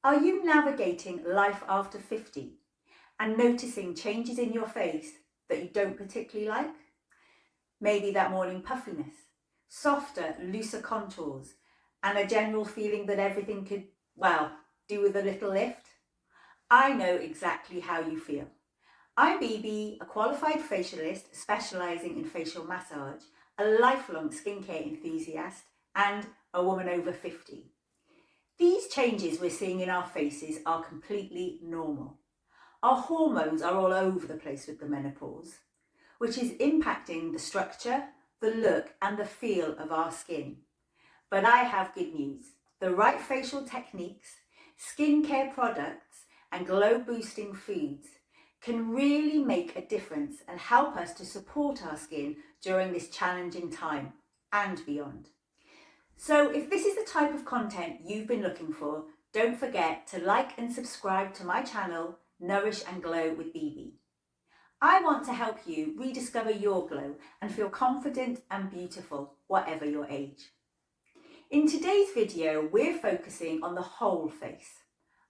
Are you navigating life after 50 and noticing changes in your face that you don't particularly like? Maybe that morning puffiness, softer, looser contours, and a general feeling that everything could, well, do with a little lift? I know exactly how you feel. I'm Bibi, a qualified facialist specialising in facial massage, a lifelong skincare enthusiast, and a woman over 50. These changes we're seeing in our faces are completely normal. Our hormones are all over the place with the menopause, which is impacting the structure, the look, and the feel of our skin. But I have good news. The right facial techniques, skincare products, and glow boosting foods can really make a difference and help us to support our skin during this challenging time and beyond. So if this is the type of content you've been looking for, don't forget to like and subscribe to my channel, Nourish and Glow with Bibi. I want to help you rediscover your glow and feel confident and beautiful, whatever your age. In today's video, we're focusing on the whole face.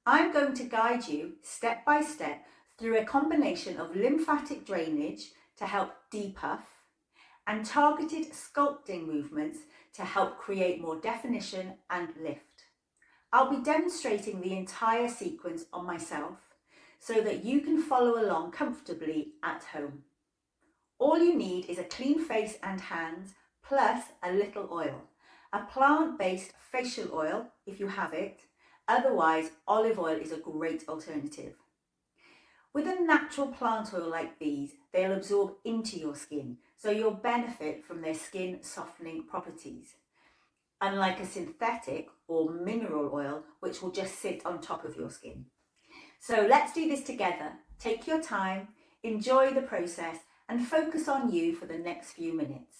I'm going to guide you step by step through a combination of lymphatic drainage to help depuff and targeted sculpting movements to help create more definition and lift. I'll be demonstrating the entire sequence on myself so that you can follow along comfortably at home. All you need is a clean face and hands plus a little oil. A plant-based facial oil if you have it, otherwise olive oil is a great alternative. With a natural plant oil like these, they'll absorb into your skin, so you'll benefit from their skin softening properties, unlike a synthetic or mineral oil, which will just sit on top of your skin. So let's do this together. Take your time, enjoy the process, and focus on you for the next few minutes.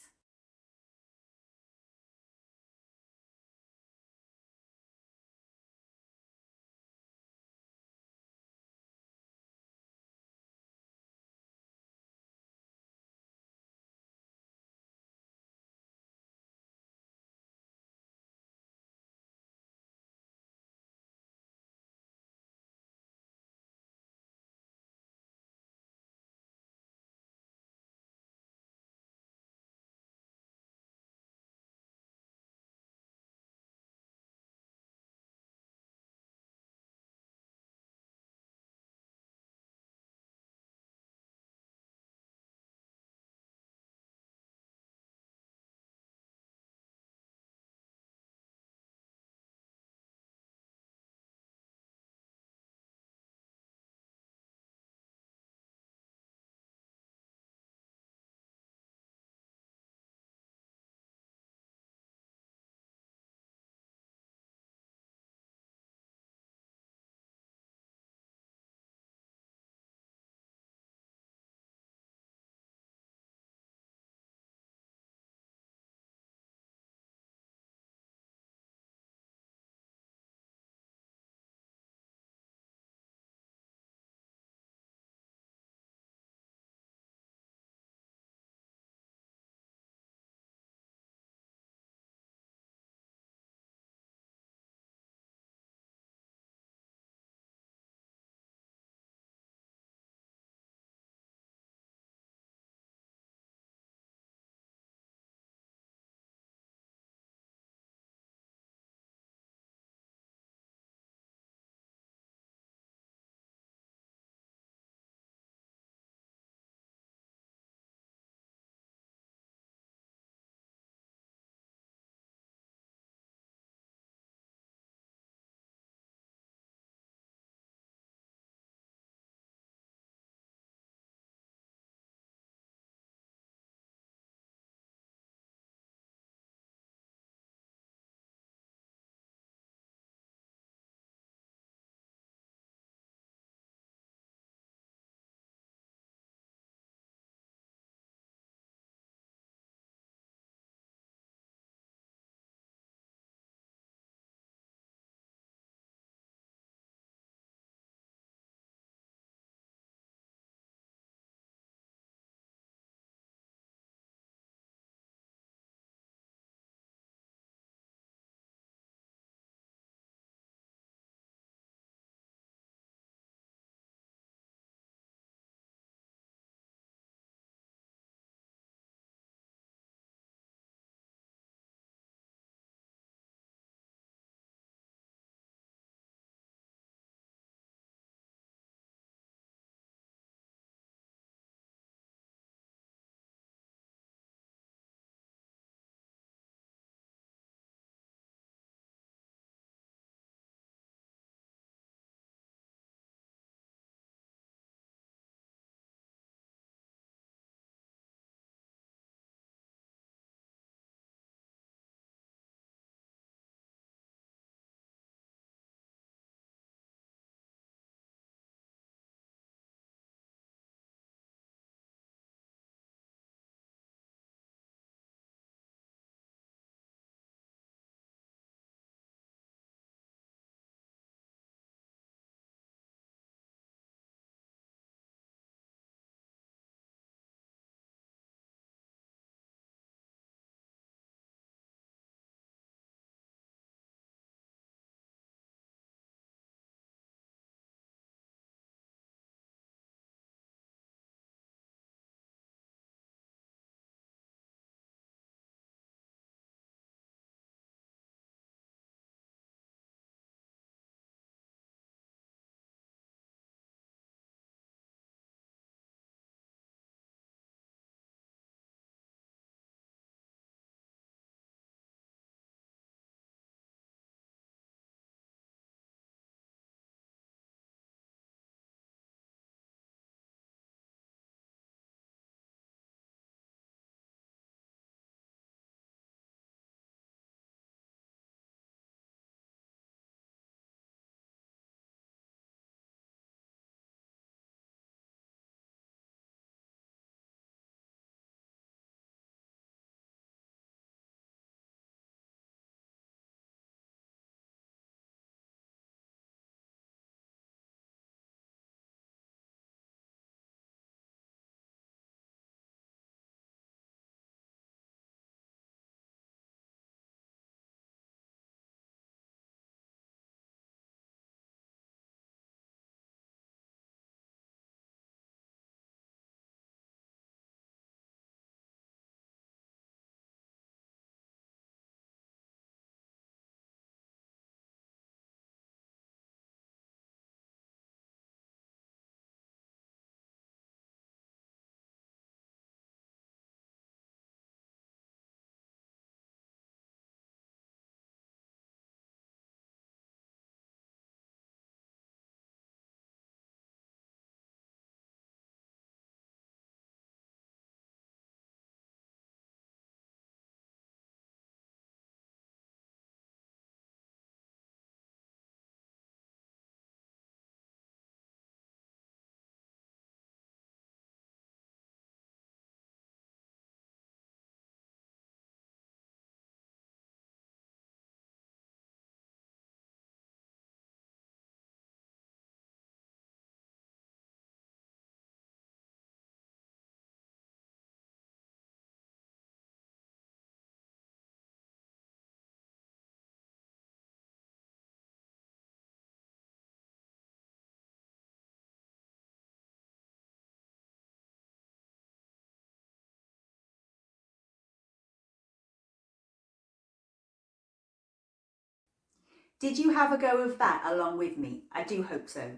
Did you have a go of that along with me? I do hope so.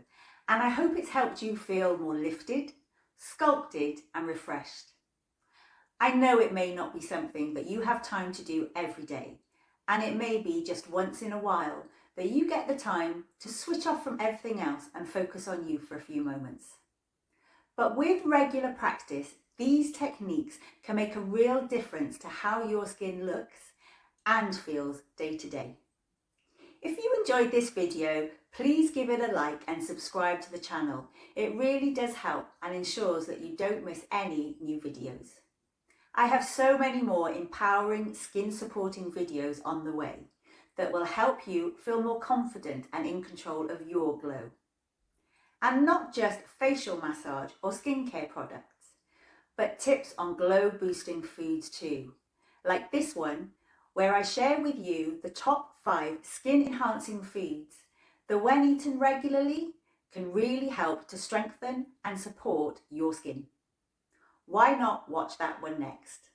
And I hope it's helped you feel more lifted, sculpted and refreshed. I know it may not be something that you have time to do every day, and it may be just once in a while that you get the time to switch off from everything else and focus on you for a few moments. But with regular practice, these techniques can make a real difference to how your skin looks and feels day to day. If you enjoyed this video, please give it a like and subscribe to the channel. It really does help and ensures that you don't miss any new videos. I have so many more empowering skin supporting videos on the way that will help you feel more confident and in control of your glow. And not just facial massage or skincare products, but tips on glow boosting foods too, like this one where I share with you the top 5 skin enhancing foods that when eaten regularly can really help to strengthen and support your skin. Why not watch that one next?